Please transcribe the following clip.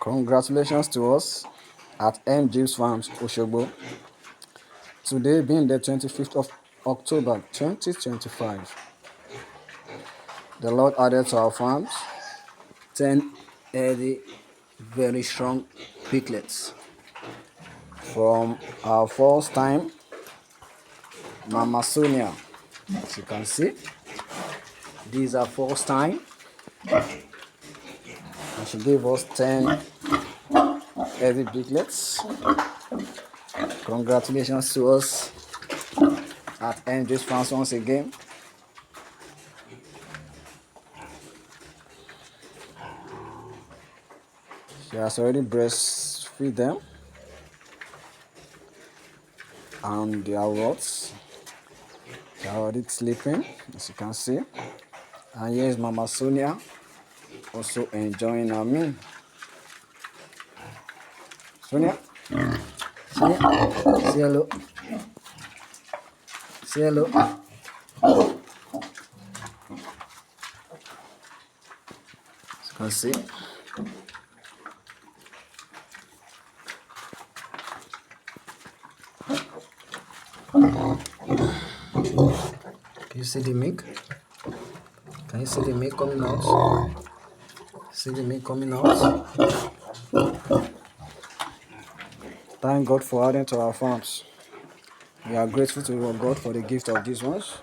Congratulations to us at M. James Farms, Oshogbo. Today being the 25th of October 2025, the Lord added to our farms 10 healthy, very strong piglets from our first time, Mama Sonia. As you can see, these are first time, and she gave us 10 healthy piglets. Congratulations to us at Andrews Farms once again. She has already breastfeed them, and they are rots. They are already sleeping, as you can see. And here is Mama Sonia also enjoying her meal. Sonia, Sonia, say hello. Say hello. As you can see. Can you see the milk? Can you see the milk coming out? See the milk coming out? Thank God for adding to our farms. We are grateful to God for the gift of these ones.